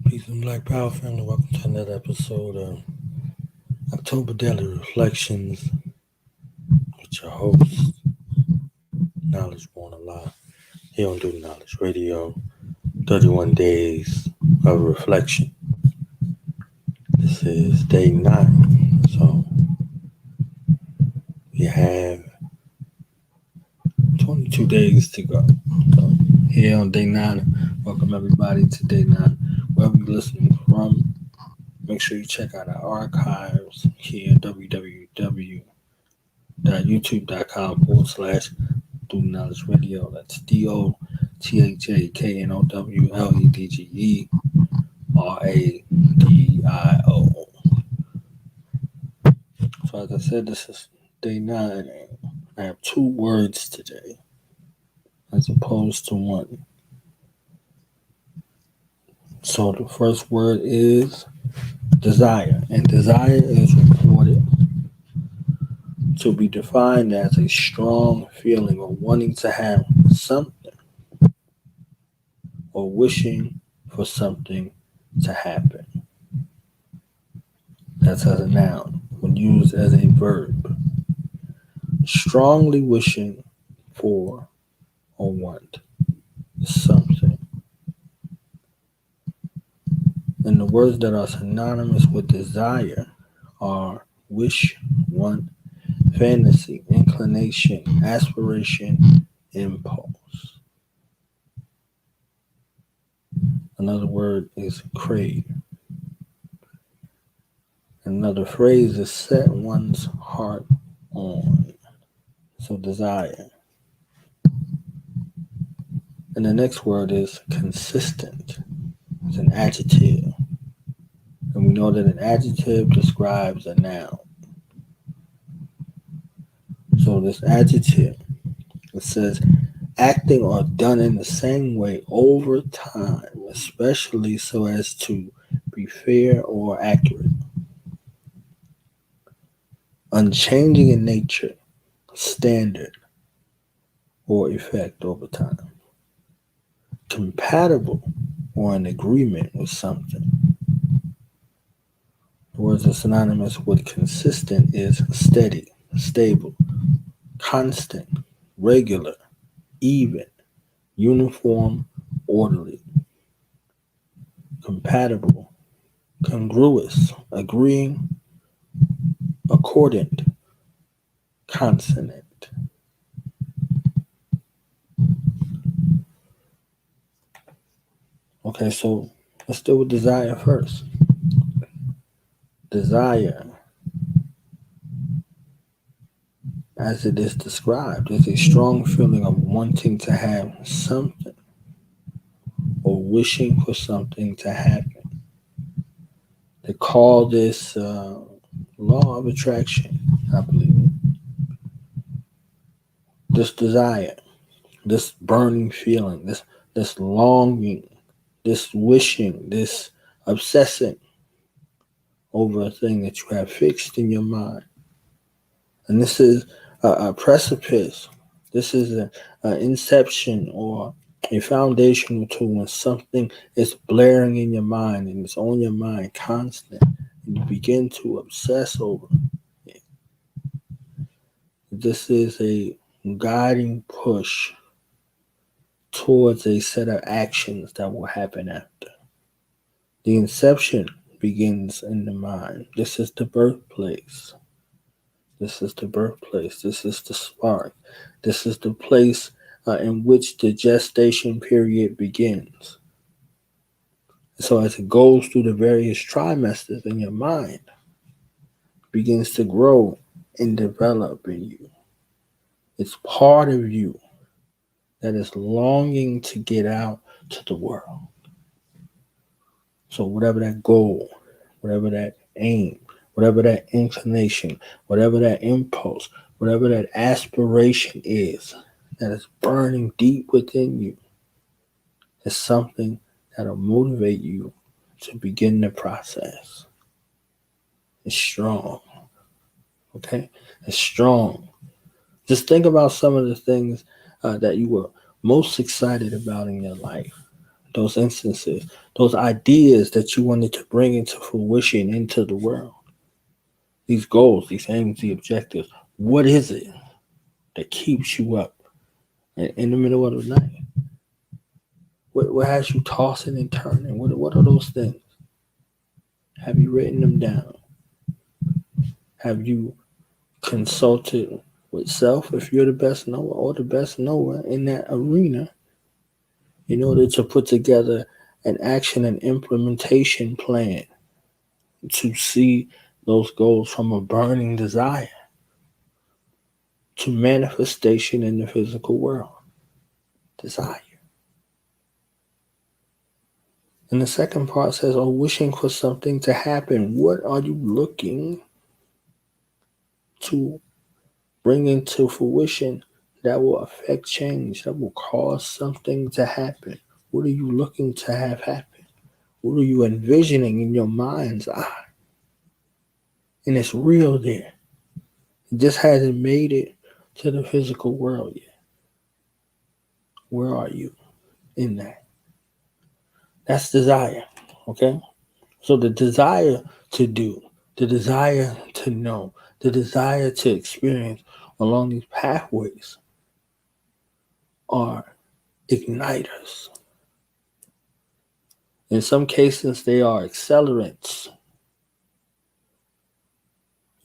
Peace and Black Power family. Welcome to another episode of October Daily Reflections with your host, Knowledge Born Alive, here on Do Knowledge Radio. 31 days of reflection. This is day 9. So we have 22 days to go. So here on day 9, welcome everybody to day 9. Wherever you're listening from, make sure you check out our archives here at www.youtube.com/. Do Knowledge Radio. That's DOTHAKNOWLEDGERADIO. So, as I said, this is day 9. I have 2 words today as opposed to one. So, the first word is desire, and desire is reported to be defined as a strong feeling of wanting to have something or wishing for something to happen. That's as a noun. When used as a verb, strongly wishing for or want something. And the words that are synonymous with desire are wish, want, fantasy, inclination, aspiration, impulse. Another word is crave. Another phrase is set one's heart on. So desire. And the next word is consistent. It's an adjective. And we know that an adjective describes a noun. So this adjective, it says acting or done in the same way over time, especially so as to be fair or accurate. Unchanging in nature, standard, or effect over time. Compatible or in agreement with something. The words are synonymous with consistent is steady, stable, constant, regular, even, uniform, orderly. Compatible, congruous, agreeing, accordant, consonant. Okay, so let's deal with desire first. Desire, as it is described, is a strong feeling of wanting to have something or wishing for something to happen. They call this law of attraction, I believe. This desire, this burning feeling, this longing, this wishing, this obsessing over a thing that you have fixed in your mind. And this is a precipice. This is an inception or a foundational tool when something is blaring in your mind and it's on your mind constant, and you begin to obsess over it. This is a guiding push towards a set of actions that will happen after. The inception begins in the mind. This is the birthplace. This is the birthplace. This is the spark. This is the place in which the gestation period begins. So as it goes through the various trimesters in your mind, it begins to grow and develop in you. It's part of you that is longing to get out to the world. So whatever that goal, whatever that aim, whatever that inclination, whatever that impulse, whatever that aspiration is that is burning deep within you, is something that'll motivate you to begin the process. It's strong. Okay? It's strong. Just think about some of the things that you were most excited about in your life. those instances, those ideas that you wanted to bring into fruition into the world, these goals, these aims, the objectives. What is it that keeps you up in the middle of the night? What has you tossing and turning? What are those things? Have you written them down? Have you consulted with self if you're the best knower or the best knower in that arena in order to put together an action and implementation plan to see those goals from a burning desire to manifestation in the physical world? Desire. And the second part says, wishing for something to happen. What are you looking to bring into fruition that will affect change, that will cause something to happen? What are you looking to have happen? What are you envisioning in your mind's eye? And it's real there. It just hasn't made it to the physical world yet. Where are you in that? That's desire, okay? So the desire to do, the desire to know, the desire to experience along these pathways are igniters. In some cases, they are accelerants.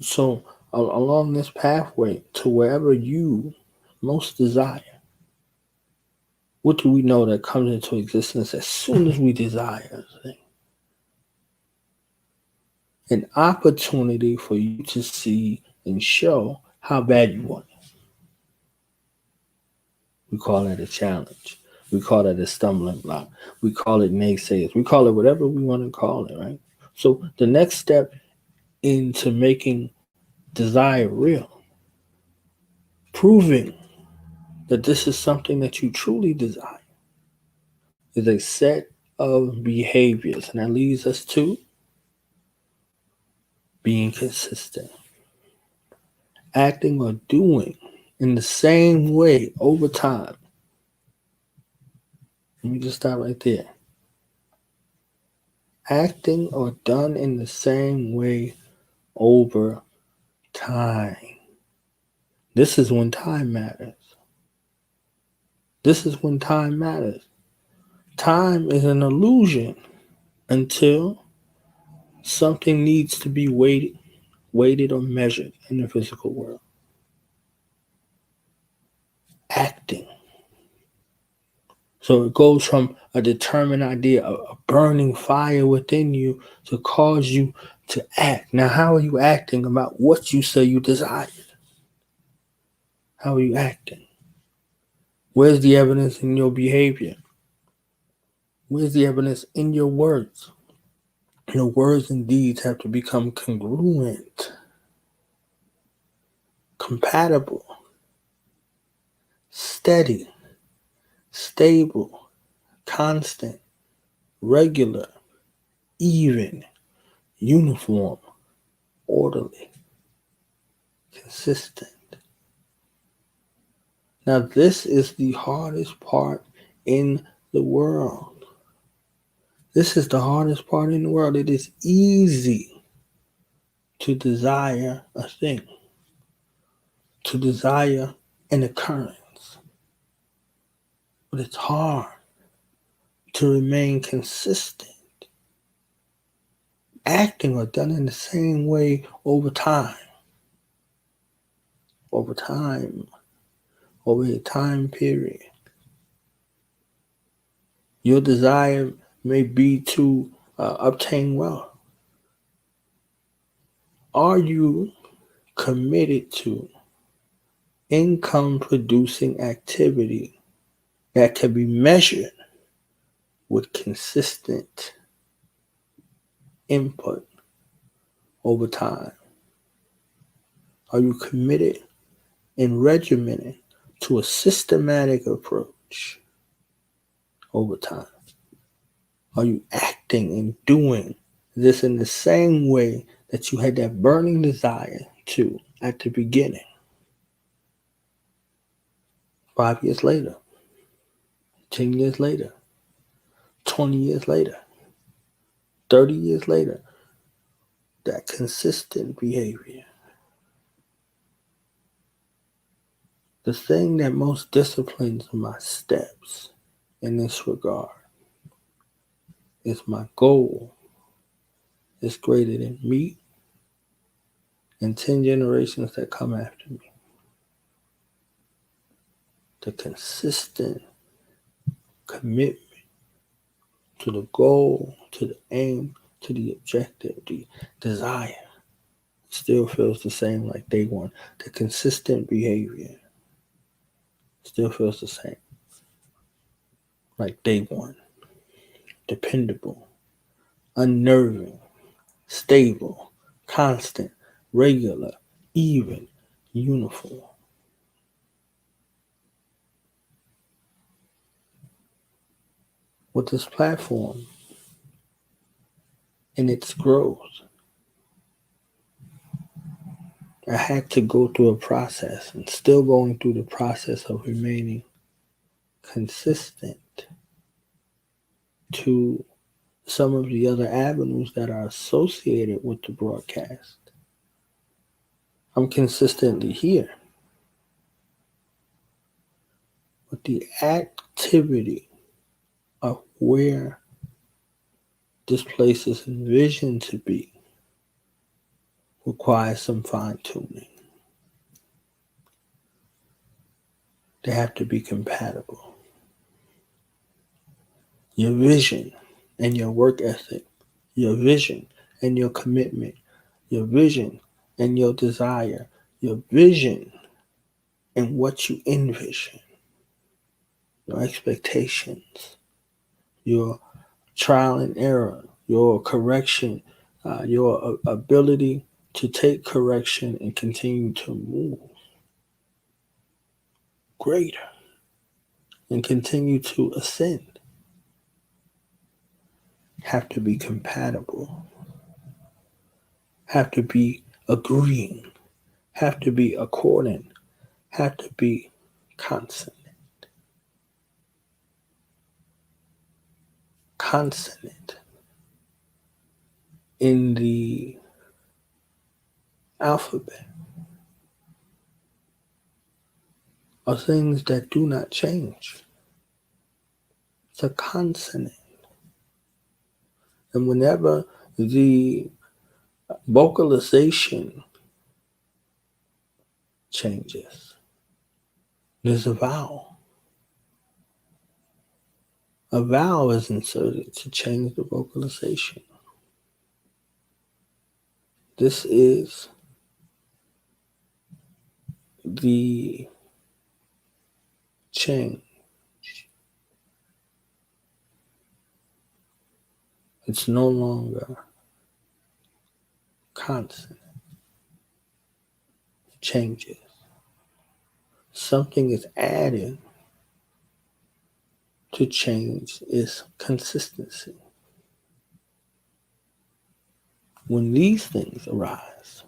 So along this pathway to wherever you most desire, what do we know that comes into existence as soon as we desire a thing? An opportunity for you to see and show how bad you want it. We call it a challenge. We call it a stumbling block. We call it naysayers. We call it whatever we want to call it, right? So the next step into making desire real, proving that this is something that you truly desire, is a set of behaviors. And that leads us to being consistent, acting or doing in the same way over time. Let me just stop right there. Acting or done in the same way over time. This is when time matters. This is when time matters. Time is an illusion until something needs to be weighted or measured in the physical world. Acting. So it goes from a determined idea, a burning fire within you to cause you to act. Now, how are you acting about what you say you desired? How are you acting? Where's the evidence in your behavior? Where's the evidence in your words? Your words and deeds have to become congruent, compatible, steady, stable, constant, regular, even, uniform, orderly, consistent. Now, this is the hardest part in the world. This is the hardest part in the world. It is easy to desire a thing, to desire an occurrence, but it's hard to remain consistent, acting or done in the same way over time, over a time period. Your desire may be to obtain wealth. Are you committed to income producing activity that can be measured with consistent input over time? Are you committed and regimented to a systematic approach over time? Are you acting and doing this in the same way that you had that burning desire to at the beginning? 5 years later, 10 years later, 20 years later, 30 years later, that consistent behavior. The thing that most disciplines my steps in this regard is my goal is greater than me and 10 generations that come after me. The consistent commitment to the goal, to the aim, to the objective, the desire still feels the same like day one. The consistent behavior still feels the same like day one. Dependable, unnerving, stable, constant, regular, even, uniform. With this platform and its growth, I had to go through a process and still going through the process of remaining consistent to some of the other avenues that are associated with the broadcast. I'm consistently here. But the activity of where this place is envisioned to be requires some fine tuning. They have to be compatible. Your vision and your work ethic, your vision and your commitment, your vision and your desire, your vision and what you envision, your expectations, your trial and error, your correction, your ability to take correction and continue to move greater and continue to ascend have to be compatible, have to be agreeing, have to be according, have to be consonant. Consonant in the alphabet are things that do not change. It's a consonant. And whenever the vocalization changes, there's a vowel. A vowel is inserted to change the vocalization. This is the change. It's no longer constant. It changes. Something is added to change its consistency. When these things arise,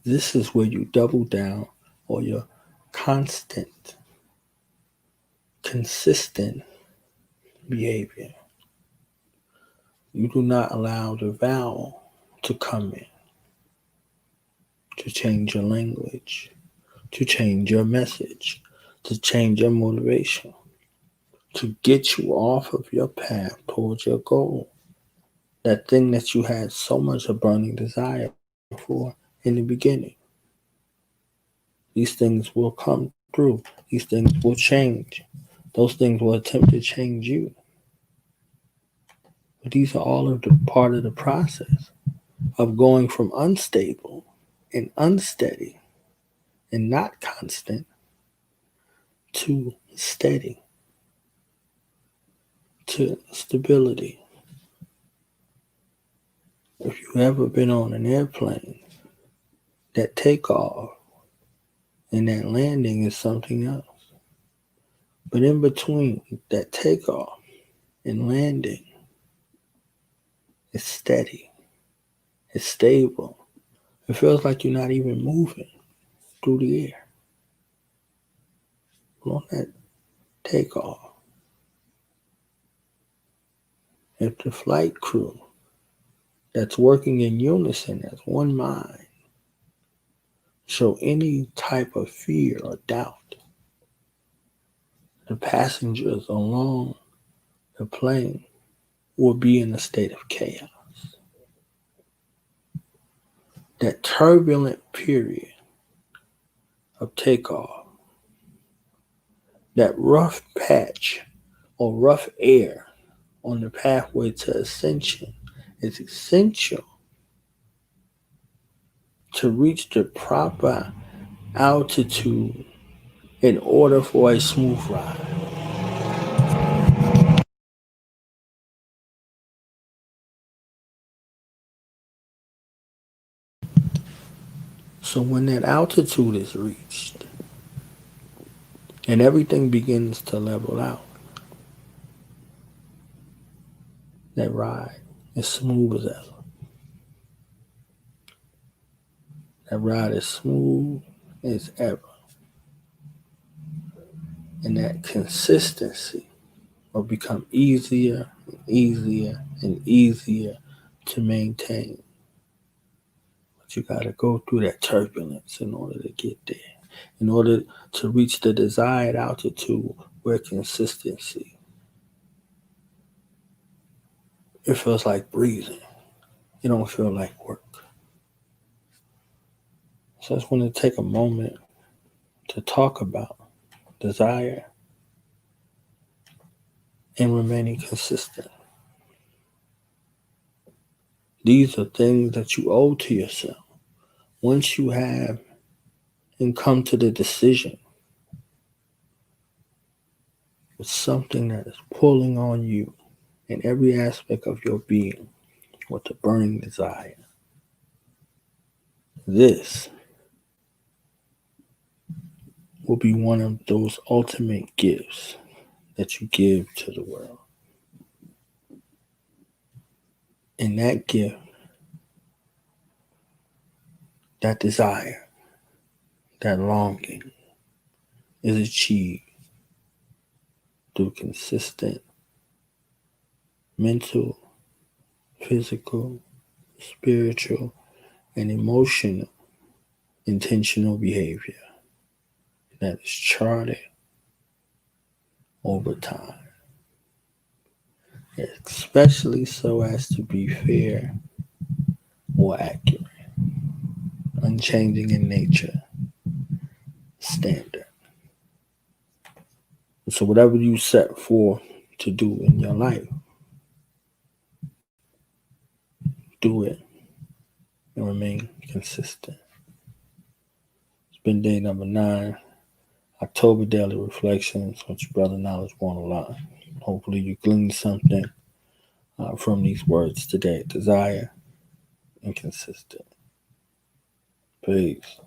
this is where you double down on your constant, consistent behavior. You do not allow the vowel to come in to change your language, to change your message, to change your motivation, to get you off of your path towards your goal. That thing that you had so much a burning desire for in the beginning. These things will come through. These things will change. Those things will attempt to change you. But these are all of the part of the process of going from unstable and unsteady and not constant to steady, to stability. If you've ever been on an airplane, that takeoff and that landing is something else. But in between that takeoff and landing, it's steady, it's stable. It feels like you're not even moving through the air. But on that takeoff, If the flight crew that's working in unison as one mind show any type of fear or doubt, the passengers along the plane will be in a state of chaos. That turbulent period of takeoff, that rough patch or rough air on the pathway to ascension is essential to reach the proper altitude in order for a smooth ride. So when that altitude is reached and everything begins to level out, that ride is smooth as ever. That ride is smooth as ever. And that consistency will become easier and easier and easier to maintain. But you got to go through that turbulence in order to get there, in order to reach the desired altitude where consistency, it feels like breathing. It don't feel like work. So I just want to take a moment to talk about desire and remaining consistent. These are things that you owe to yourself. Once you have and come to the decision, it's something that is pulling on you in every aspect of your being with a burning desire. This will be one of those ultimate gifts that you give to the world. And that gift, that desire, that longing is achieved through consistent mental, physical, spiritual, and emotional intentional behavior that is charted over time, especially so as to be fair or accurate, unchanging in nature, standard. So whatever you set forth to do in your life, do it and remain consistent. It's been day number 9, October Daily Reflections with your brother Knowledge Born Alive. Hopefully you glean something from these words today. Desire and consistent. Peace.